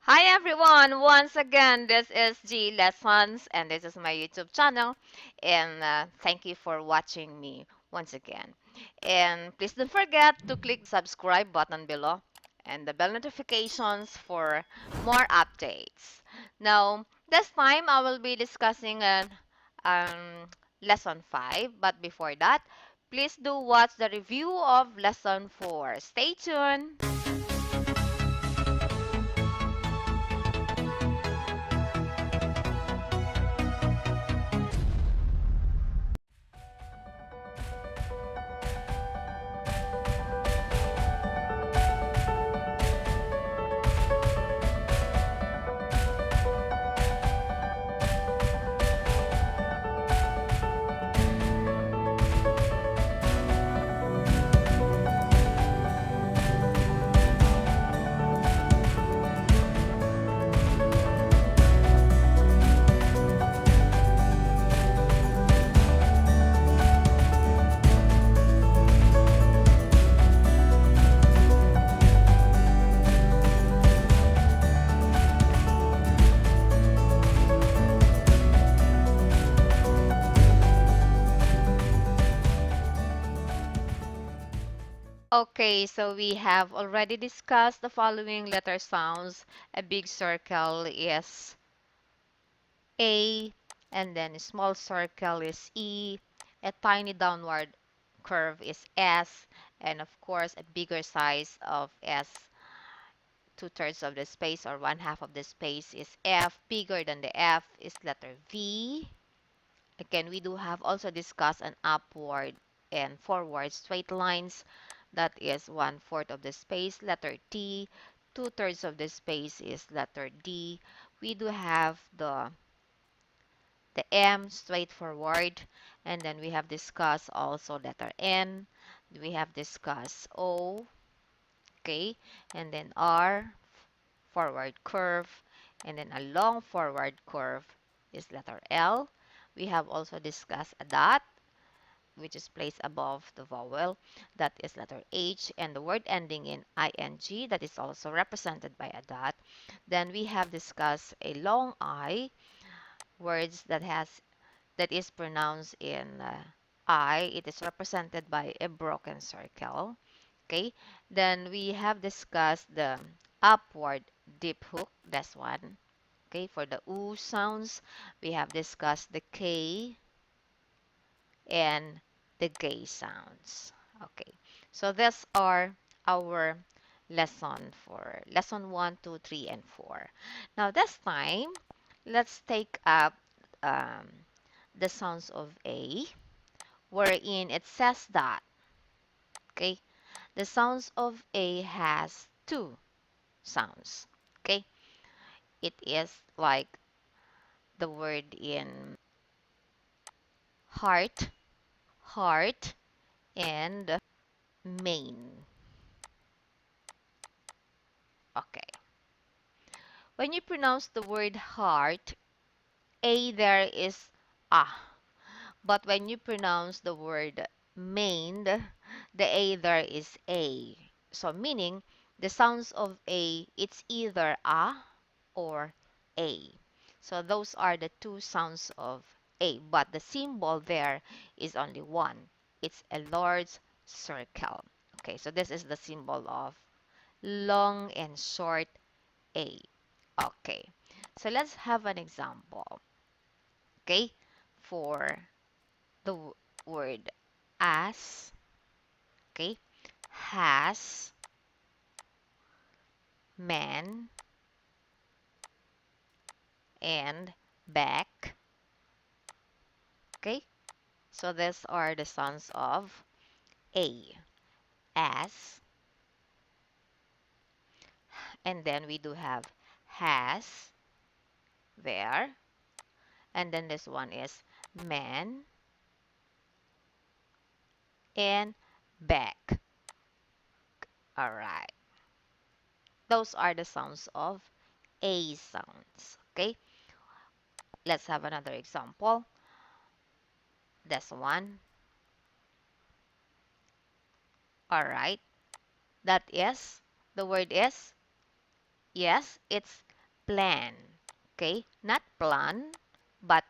Hi everyone! Once again, this is G Lessons and this is my YouTube channel. And thank you for watching me once again. And please don't forget to click the subscribe button below and the bell notifications for more updates. Now, this time I will be discussing lesson 5. But before that, please do watch the review of lesson 4. Stay tuned! Okay, so we have already discussed the following letter sounds. A big circle is A, and then a small circle is E, a tiny downward curve is S, and of course a bigger size of S, two-thirds of the space or one half of the space is F. Bigger than the F is letter V. Again, we do have also discussed an upward and forward straight lines. That is one-fourth of the space, letter T. Two-thirds of the space is letter D. We do have the M straightforward. And then we have discussed also letter N. We have discussed O. Okay. And then R, forward curve. And then a long forward curve is letter L. We have also discussed a dot, which is placed above the vowel. That is letter H. And the word ending in ing, that is also represented by a dot. Then we have discussed a long I, words that is pronounced in I. It is represented by a broken circle. Okay. Then we have discussed the upward deep hook. That's one. Okay. For the oo sounds, we have discussed the K and the gay sounds. Okay, so these are our lesson for lesson 1, 2, 3, and 4. Now this time, let's take up um, the sounds of A, wherein it says that, okay, the sounds of A has two sounds, okay? It is like the word in heart, heart, and main. Okay. When you pronounce the word heart, A there is ah. But when you pronounce the word main, the A there is A. So meaning the sounds of A, it's either or A. So those are the two sounds of A. But the symbol there is only one. It's a large circle. Okay, so this is the symbol of long and short A. Okay, so let's have an example. Okay, for the word as, okay, has, man, and back. Okay, so these are the sounds of A. As, and then we do have has there, and then this one is man and back. All right, those are the sounds of A sounds. Okay, let's have another example. This one. All right, that is, the word is, yes, it's plan. Okay, not plan, but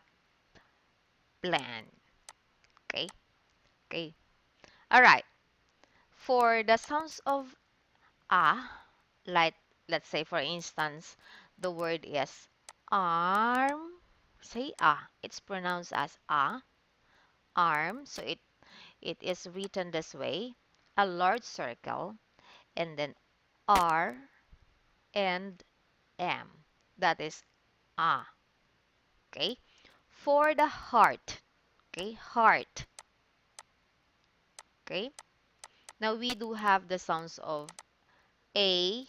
plan. Okay, okay. All right. For the sounds of like let's say for instance, the word is arm. Say it's pronounced as arm. So it is written this way, a large circle, and then R and M. That is ah. Okay. For the heart, okay, heart. Okay. Now we do have the sounds of A,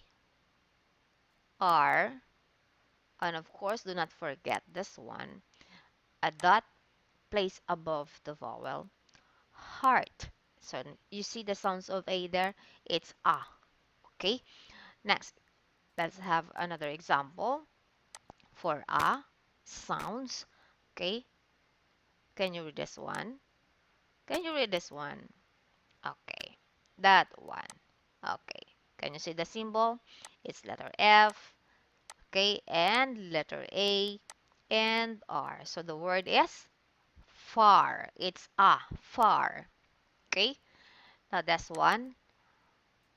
R, and of course, do not forget this one. A dot placed above the vowel. Heart. So you see the sounds of A there? It's ah. Okay. Next, let's have another example for sounds. Okay. Can you read this one? Can you read this one? Okay. That one. Okay. Can you see the symbol? It's letter F, okay, and letter A and R. So the word is far. It's far. Okay. Now that's one.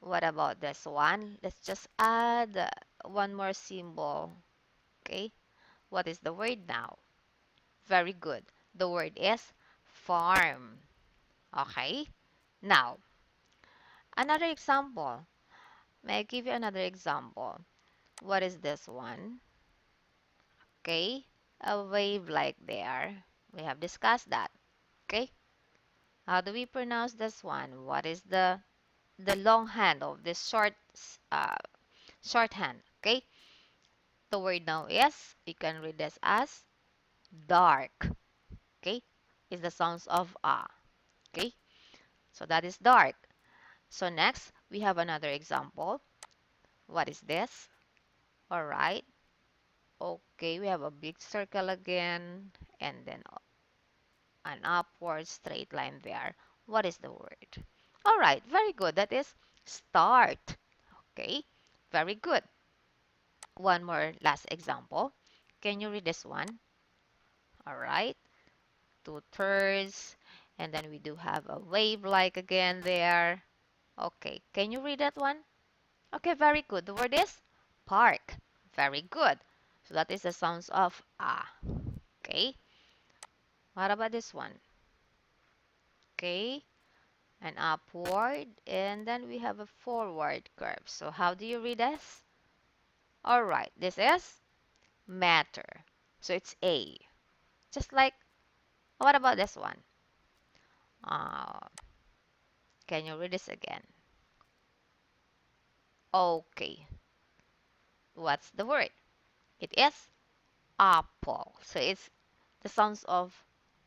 What about this one? Let's just add one more symbol. Okay. What is the word now? Very good. The word is farm. Okay. Now, another example. May I give you another example? What is this one? Okay. A wave like there. We have discussed that. Okay. How do we pronounce this one? What is the long hand of this uh, shorthand? Okay. The word now is, you can read this as dark. Okay. Is the sounds of Okay. So that is dark. So next, we have another example. What is this? All right. Okay, we have a big circle again, and then an upward straight line there. What is the word? All right, very good. That is start. Okay, very good. One more last example. Can you read this one? All right, two-thirds, and then we do have a wave like again there. Okay, can you read that one? Okay, very good. The word is park. Very good. So that is the sounds of Okay, what about this one? Okay, an upward, and then we have a forward curve. So how do you read this? All right, this is matter. So it's A. Just like, what about this one? Uh, can you read this again? Okay, what's the word? It is apple. So it's the sounds of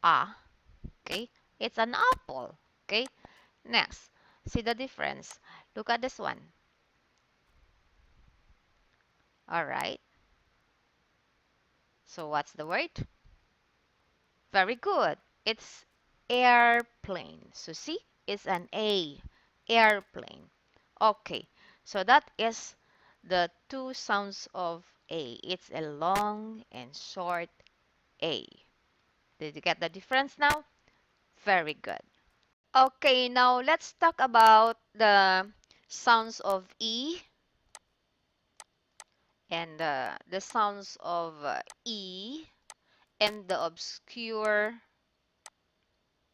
okay? It's an apple, okay? Next, see the difference. Look at this one. All right. So what's the word? Very good. It's airplane. So see, it's an A, airplane. Okay, so that is the two sounds of A. It's a long and short A. Did you get the difference now? Very good. Okay, now let's talk about the sounds of E and the sounds of E and the obscure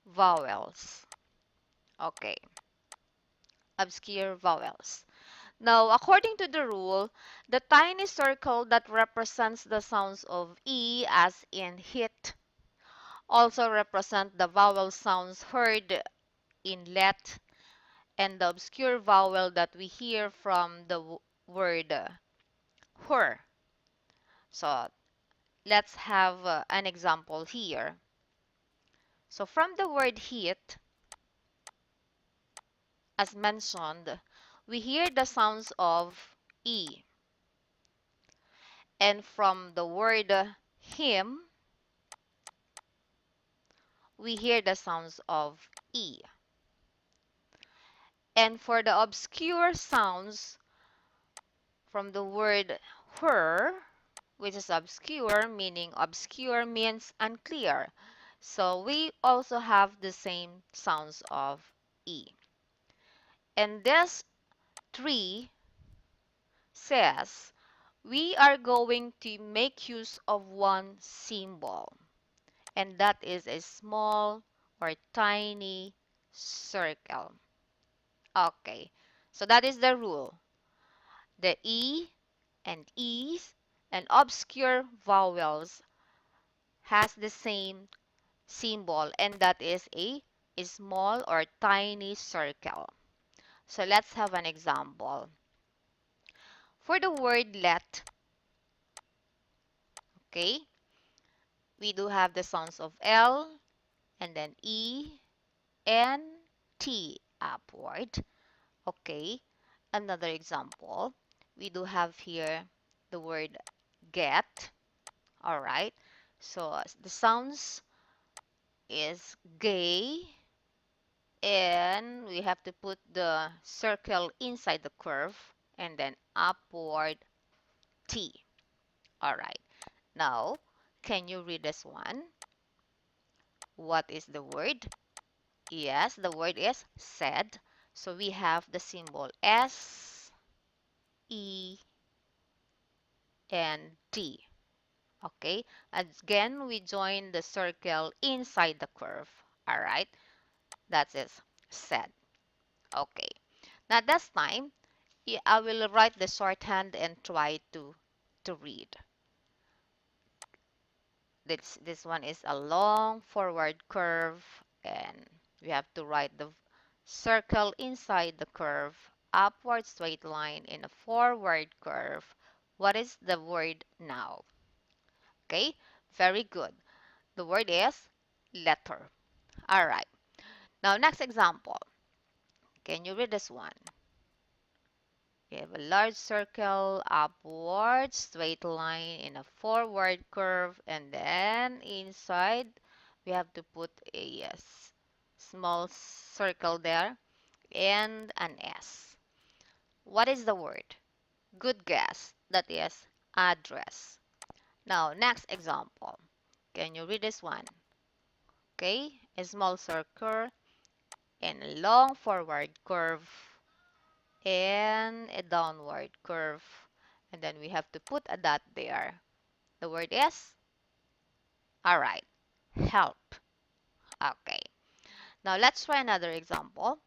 vowels. Okay, obscure vowels. Now, according to the rule, the tiny circle that represents the sounds of E, as in hit, also represent the vowel sounds heard in let, and the obscure vowel that we hear from the word her. So let's have an example here. So from the word hit, as mentioned, we hear the sounds of E. And from the word him, we hear the sounds of E. And for the obscure sounds from the word her, which is obscure, meaning obscure means unclear. So we also have the same sounds of E. And this tree says we are going to make use of one symbol, and that is a small or tiny circle. Okay, so that is the rule. The E and E's and obscure vowels has the same symbol, and that is a small or tiny circle. So let's have an example. For the word let, okay, we do have the sounds of L and then E and T upward. Okay, another example. We do have here the word get. All right. So the sounds is gay, and we have to put the circle inside the curve and then upward T. All right. Now, can you read this one? What is the word? Yes, the word is said. So we have the symbol S, E, and D. Okay. Again, we join the circle inside the curve. All right. That is said. Okay. Now this time, I will write the shorthand and try to read. This one is a long forward curve, and we have to write the circle inside the curve, upward straight line in a forward curve. What is the word now? Okay, very good. The word is letter. All right. Now next example. Can you read this one? We have a large circle, upward, straight line in a forward curve, and then inside we have to put a yes, small circle there and an S. What is the word? Good guess. That is address. Now, next example. Can you read this one? Okay, a small circle and a long forward curve and a downward curve, and then we have to put a dot there. The word is all right, help. Okay, now let's try another example.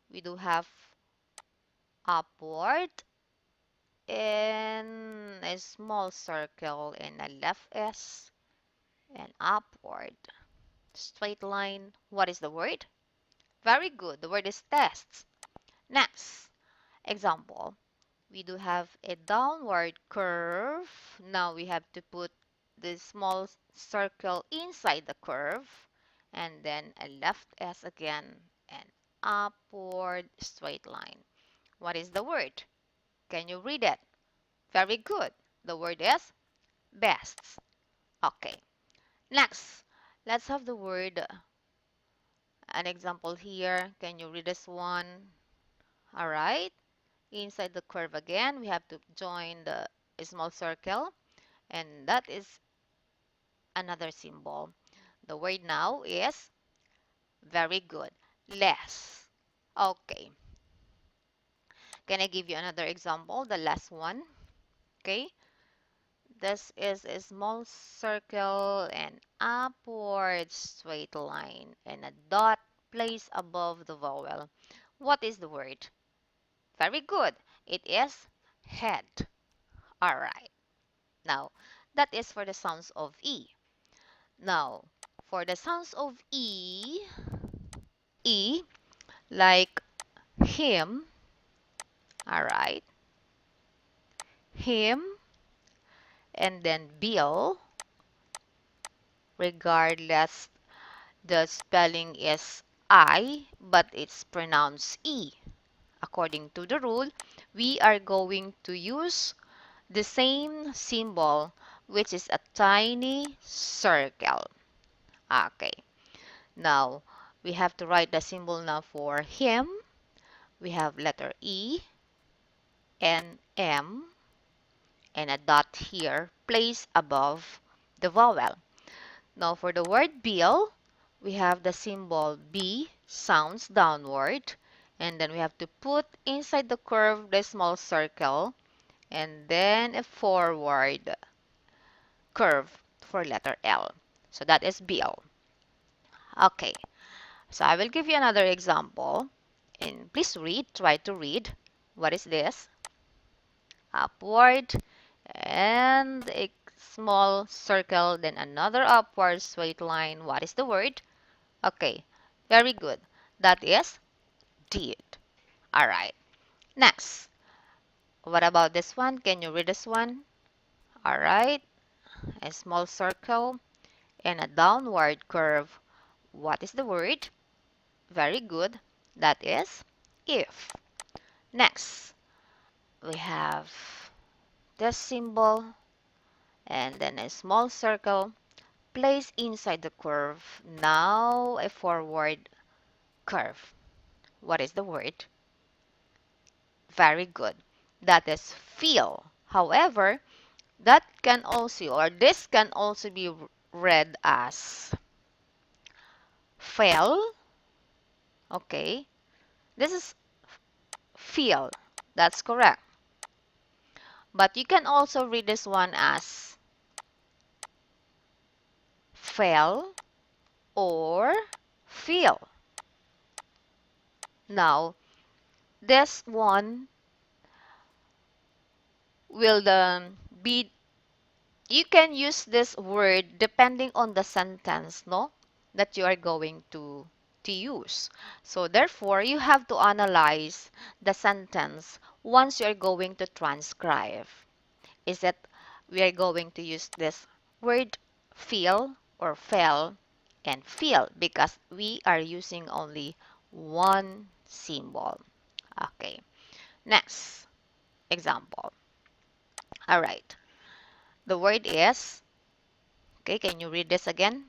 We do have upward and a small circle and a left S and upward straight line. What is the word? Very good, the word is tests. Next example, we do have a downward curve. Now we have to put the small circle inside the curve, and then a left S again, and upward straight line. What is the word? Can you read it? Very good. The word is best. Okay. Next, let's have the word, an example here. Can you read this one? All right. Inside the curve again, we have to join the small circle, and that is another symbol. The word now is very good, less. Okay, can I give you another example? The last one. Okay, this is a small circle and upward straight line and a dot placed above the vowel. What is the word? Very good. It is head. All right. Now, that is for the sounds of E. Now, for the sounds of E, like him, all right, him, and then Bill, regardless the spelling is I, but it's pronounced E. According to the rule, we are going to use the same symbol, which is a tiny circle. Okay, now we have to write the symbol now for him. We have letter E and M and a dot here placed above the vowel. Now for the word bill, we have the symbol B sounds downward, and then we have to put inside the curve the small circle and then a forward curve for letter L. So that is bill. Okay, so I will give you another example. And please read, try to read. What is this? Upward and a small circle, then another upward straight line. What is the word? Okay, very good. That is did. All right. Next, what about this one? Can you read this one? All right. A small circle and a downward curve. What is the word? Very good. That is if. Next, we have this symbol and then a small circle placed inside the curve. Now a forward curve. What is the word? Very good. That is feel. However, that can also, or this can also be read as fell. Okay. This is feel. That's correct. But you can also read this one as fell or feel. Now, this one will be, you can use this word depending on the sentence, no? That you are going to use. So therefore, you have to analyze the sentence once you are going to transcribe. Is it we are going to use this word feel or fell and feel because we are using only one symbol. Okay, next example. All right, the word is, okay, can you read this again?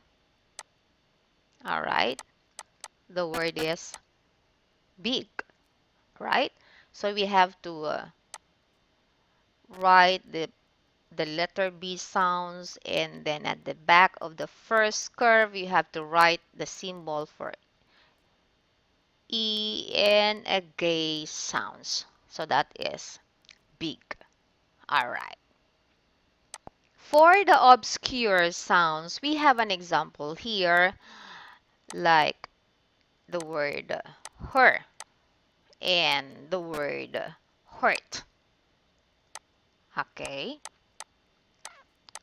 All right, the word is big, right? So we have to write the letter B sounds, and then at the back of the first curve you have to write the symbol for E and a gay sounds. So that is big. All right. For the obscure sounds, we have an example here, like the word her and the word hurt. Okay.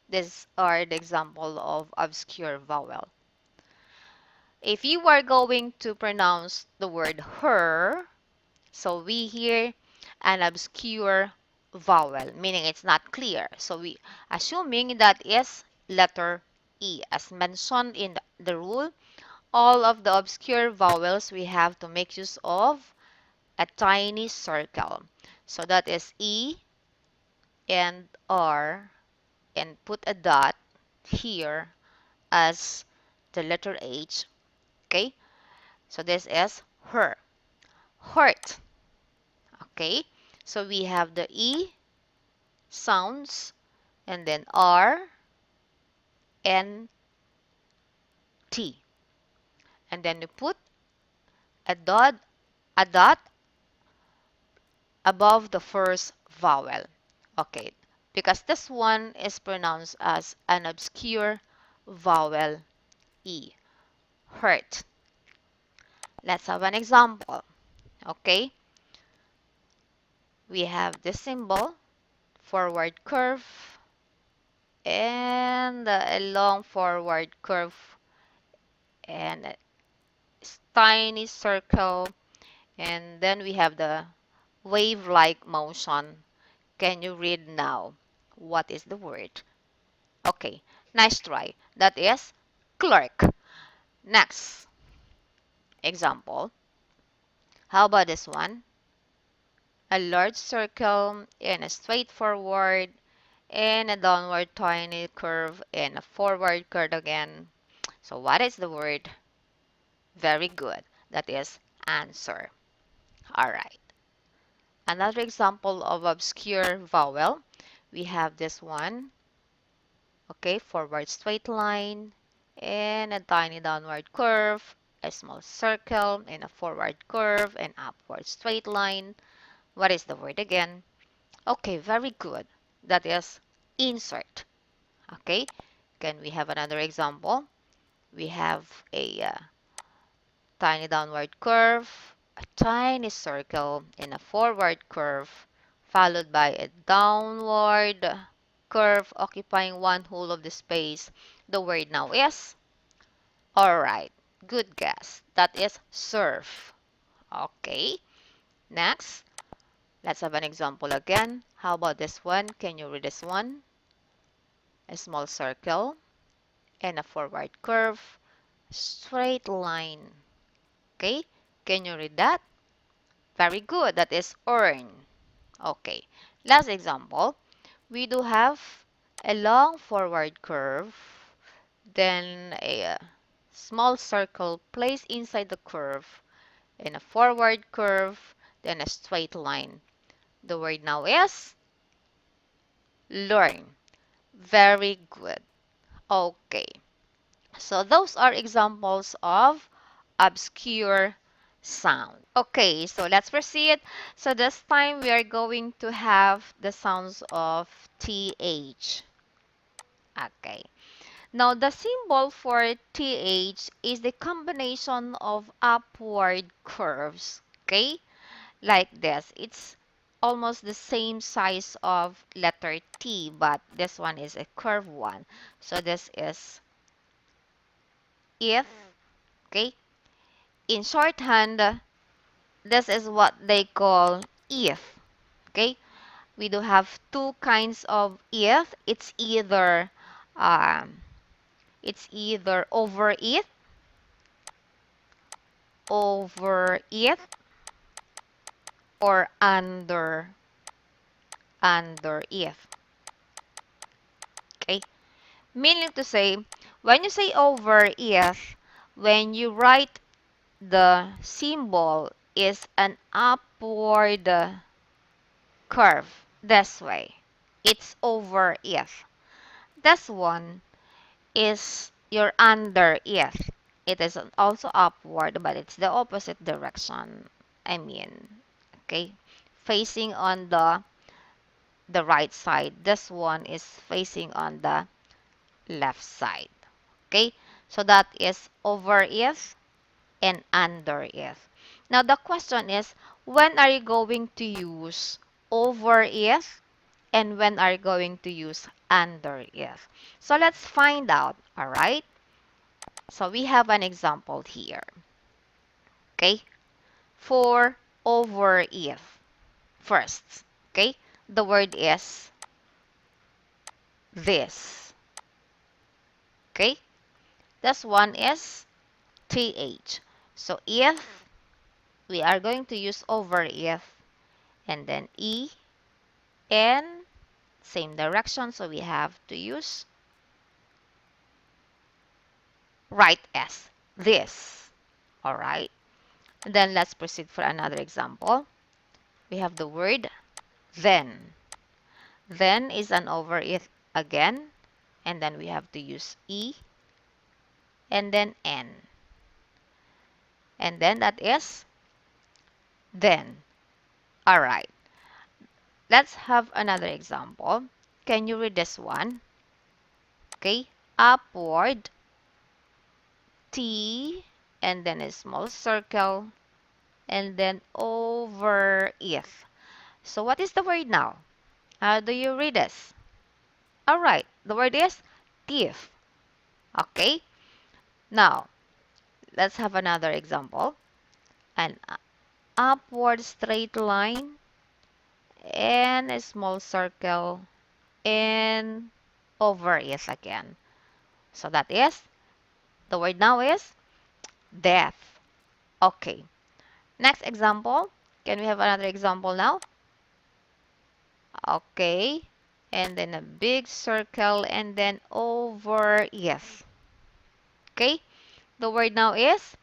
These are the example of obscure vowel. If you are going to pronounce the word her, so we hear an obscure vowel, meaning it's not clear. So we assuming that is letter E. As mentioned in the rule, all of the obscure vowels we have to make use of a tiny circle. So that is E and R, and put a dot here as the letter H. Okay? So this is her. Hurt. Okay? So we have the E sounds and then R and T. And then we put a dot above the first vowel. Okay, because this one is pronounced as an obscure vowel E. Hurt. Let's have an example. Okay, we have this symbol, forward curve, and a long forward curve, and a tiny circle, and then we have the wave-like motion. Can you read now? What is the word? Okay, nice try. That is clerk. Next example. How about this one? A large circle and a straight forward and a downward tiny curve and a forward curve again. So what is the word? Very good. That is answer. All right. Another example of obscure vowel. We have this one, okay, forward straight line, and a tiny downward curve, a small circle, and a forward curve, and upward straight line. What is the word again? Okay, very good. That is insert. Okay, can we have another example? We have a tiny downward curve, a tiny circle, and a forward curve, followed by a downward curve occupying one whole of the space. The word now is, alright, good guess. That is surf. Okay, next, let's have an example again. How about this one? Can you read this one? A small circle and a forward curve, straight line. Okay, can you read that? Very good. That is earn. Okay. Last example. We do have a long forward curve, then a small circle placed inside the curve, and a forward curve, then a straight line. The word now is learn. Very good. Okay. So those are examples of obscure sound. Okay, so let's proceed. So this time we are going to have the sounds of TH. Okay. Now the symbol for TH is the combination of upward curves. Okay? Like this. It's almost the same size of letter T, but this one is a curved one. So this is if. Okay? In shorthand, this is what they call if. Okay, we do have two kinds of if. Um, it's either over it, or under if. Okay, meaning to say, when you say over if, when you write the symbol is an upward curve this way, it's over if. This one is your under if. It is also upward, but it's the opposite direction. I mean, okay, facing on the right side. This one is facing on the left side. Okay, so that is over if and under if. Now the question is, when are you going to use over if and when are you going to use under if? So let's find out, all right? So we have an example here, okay? For over if first, okay? The word is this, okay? This one is th. So if we are going to use over if and then e and same direction, so we have to use right s, this, all right? And then let's proceed for another example. We have the word then. Then is an over it again, and then we have to use e and then n. And then that is then. All right. Let's have another example. Can you read this one? Okay. Upward T and then a small circle and then over if. So what is the word now? How do you read this? All right. The word is thief. Okay. Now, let's have another example. An upward straight line and a small circle and over it again. So that is, the word now is death. Okay. Next example. Can we have another example now? Okay. And then a big circle and then over yes. Okay. The word now is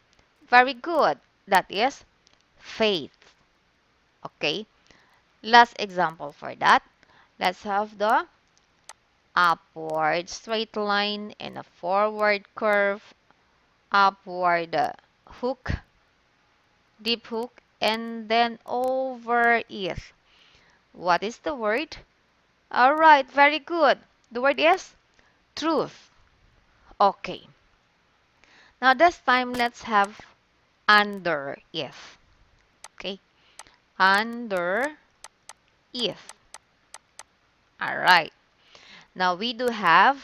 very good. That is faith. Okay. Last example for that. Let's have the upward straight line and a forward curve, upward hook, deep hook, and then over it. What is the word? All right, very good. The word is truth. Okay. Now this time let's have under if. Okay. Under if. All right. Now we do have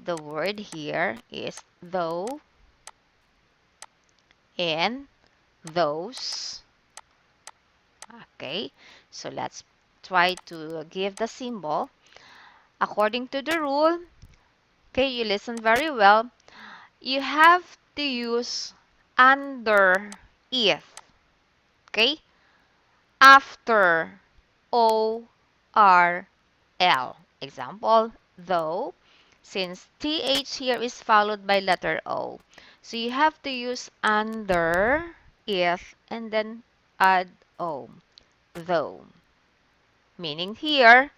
the word here is though and those. Okay. So let's try to give the symbol. According to the rule, okay, you listen very well. You have to use under if. Okay? After O R L. Example, though, since TH here is followed by letter O. So you have to use under, if, and then add O. Though. Meaning here,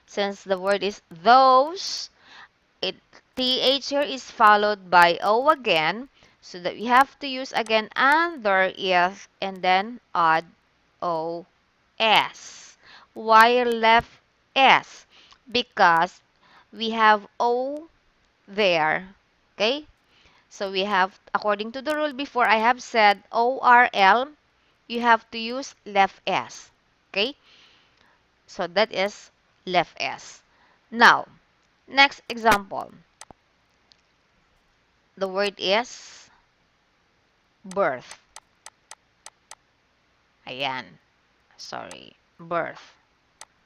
since the word is those, it TH here is followed by O again. So that we have to use again under, if, and then add O S. Why left S? Because we have O there. Okay? So we have, according to the rule before, I have said ORL, you have to use left S. Okay? So that is left S. Now, next example. The word is birth. Ayan. Sorry. Birth.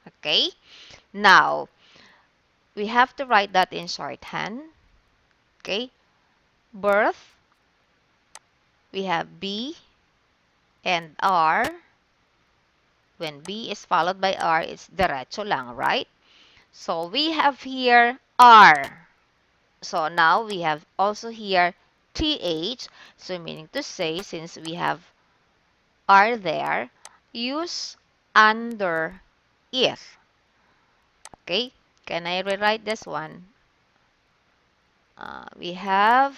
Okay? Now, we have to write that in shorthand. Okay? Birth, we have B and R. When B is followed by R, it's derecho lang, right? So we have here R. So now we have also here TH. So meaning to say, since we have R there, use under if. Okay? Can I rewrite this one? We have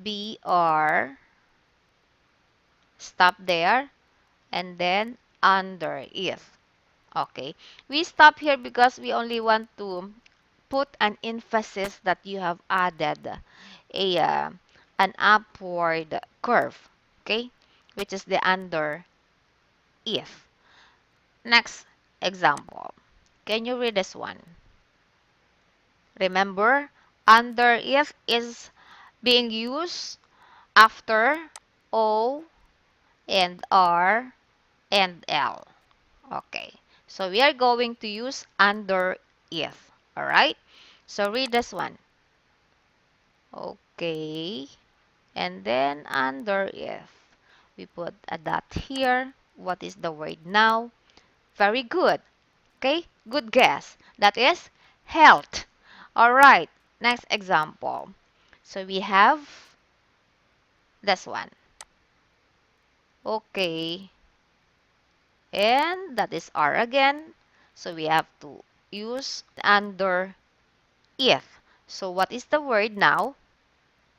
BR. Stop there. And then under if. Okay. We stop here because we only want to put an emphasis that you have added an upward curve. Okay. Which is the under if. Next example. Can you read this one? Remember, under if is being used after O and R and L. Okay. So we are going to use under if. Alright? So read this one. Okay. And then under if. We put a dot here. What is the word now? Very good. Okay? Good guess. That is health. Alright. Next example. So we have this one. Okay. And that is R again. So we have to use under if. So what is the word now?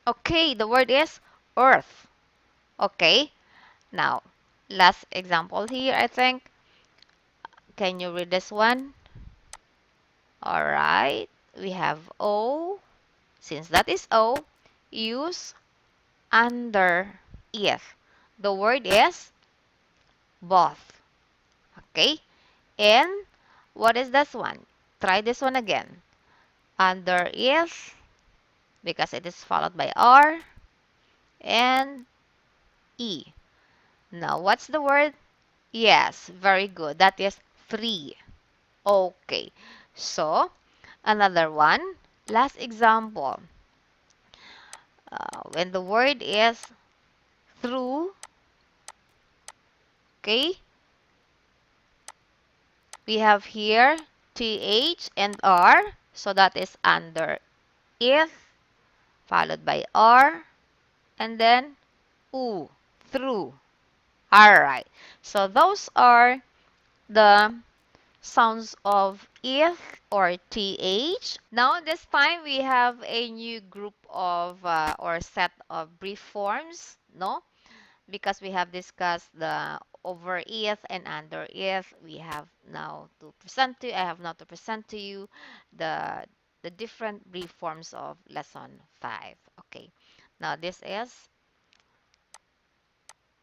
Okay, the word is earth. Okay. Now, last example here, I think. Can you read this one? All right. We have O. Since that is O, use under if. The word is both. Okay. And what is this one? Try this one again. Under if, because it is followed by R and E. Now, what's the word? Yes, very good. That is free. Okay. So, another one. Last example. When the word is through, okay, we have here TH and R. So, that is under if, followed by R, and then U, through. Alright. So, those are the sounds of ith or th. Now this time we have a new group of or set of brief forms, no? Because we have discussed the over ith and under ith. We have now to present to you, I have now to present to you the different brief forms of lesson 5. Okay. Now this is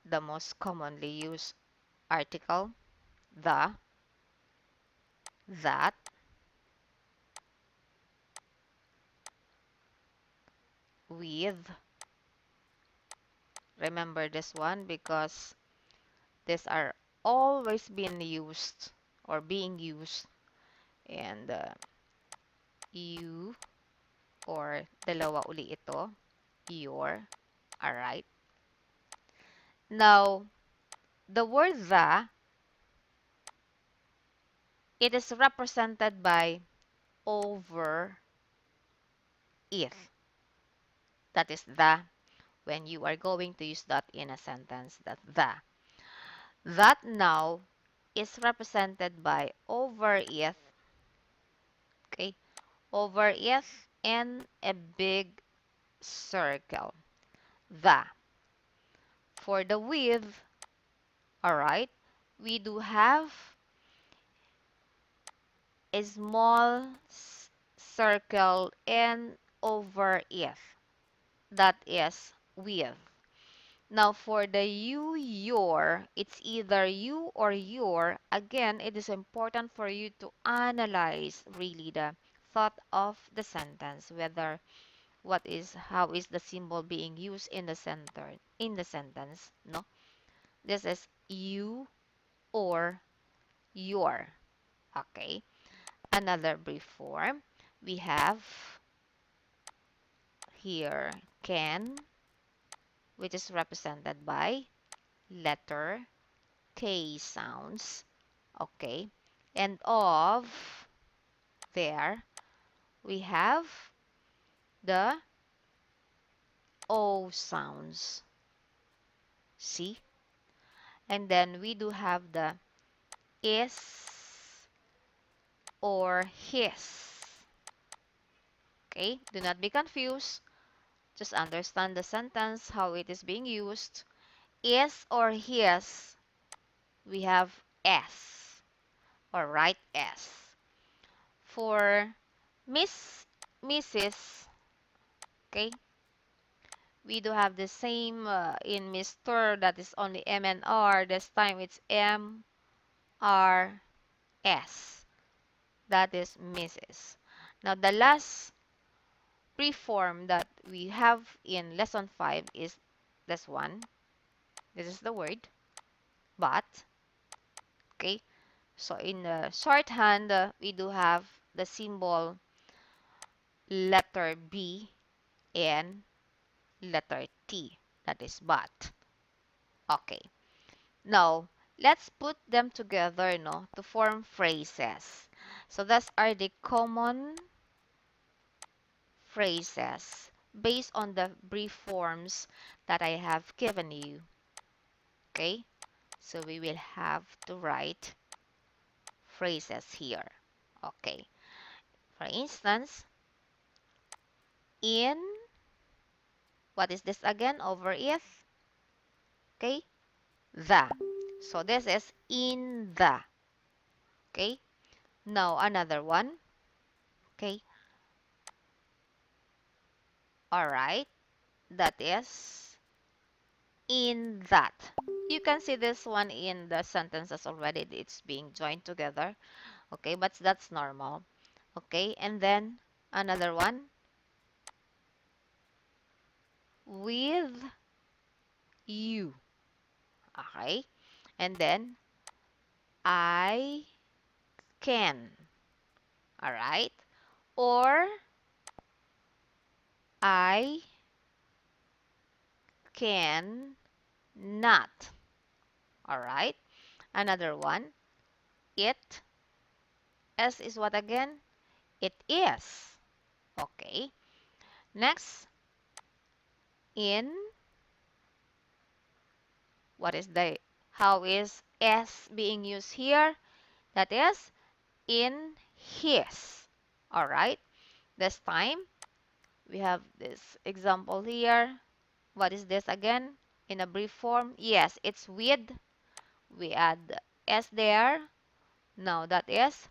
the most commonly used article, the, that, with. Remember this one because these are always being used or being used, and you or dalawa uli ito, your. Alright. Now, the word the, it is represented by over it. That is the, when you are going to use that in a sentence, that the. That now is represented by over it, okay? Over it and a big circle. The. For the with, alright, we do have a small circle and over it. That is with. Now for the you, your, it's either you or your. Again, it is important for you to analyze really the thought of the sentence, whether how is the symbol being used in the center, in the sentence, no? This is you or your. Okay. Another brief form. We have here can, which is represented by letter K sounds. Okay. And of, there, we have the O sounds. See? And then we do have the is or his. Okay? Do not be confused. Just understand the sentence, how it is being used. Is or his, we have S or right S. For Miss, Mrs., okay, we do have the same in Mr. That is only M and R. This time it's M, R, S. That is Mrs. Now the last preform that we have in lesson 5 is this one. This is the word, but. Okay, so in the shorthand, we do have the symbol letter B and letter T. That is but. Okay, now let's put them together, no, to form phrases. So those are the common phrases based on the brief forms that I have given you. Okay, so we will have to write phrases here. Okay, for instance, in, what is this again? Over is, okay, the. So this is in the. Okay, now another one. Okay, all right, that is in that. You can see this one in the sentences already. It's being joined together. Okay, but that's normal. Okay, and then another one, with you. Okay, and then I can. All right, or I can not. All right, another one, it. S is what again? It is. Okay, next, in, what is the, how is S being used here? That is in his. All right. This time we have this example here. What is this again? In a brief form? Yes, it's with. We add the S there. Now that is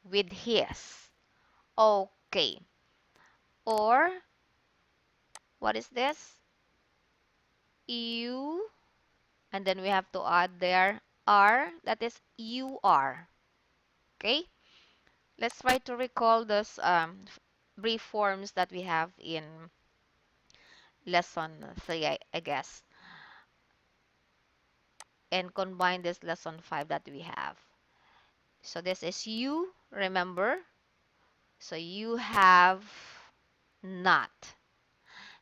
with his. Okay. Or what is this? You. And then we have to add there are. That is you are. Okay. Let's try to recall those brief forms that we have in lesson 3, I guess, and combine this lesson 5 that we have. So this is you, remember? So you have not.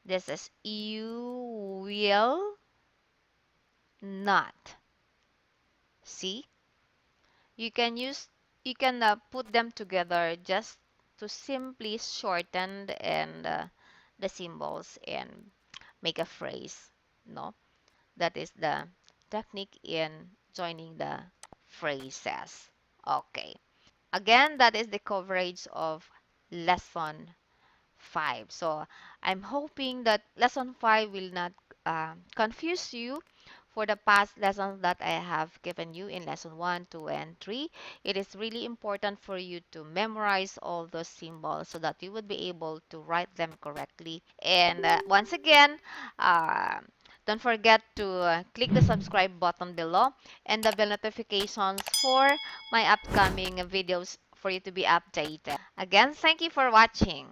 This is you will not. See? You can use you can put them together just to simply shorten the symbols and make a phrase. No? That is the technique in joining the phrases. Okay. Again, that is the coverage of lesson 5. So I'm hoping that lesson 5 will not confuse you for the past lessons that I have given you in lesson 1, 2, and 3. It is really important for you to memorize all those symbols so that you would be able to write them correctly. And once again, uh, don't forget to click the subscribe button below and the bell notifications for my upcoming videos for you to be updated. Again, thank you for watching.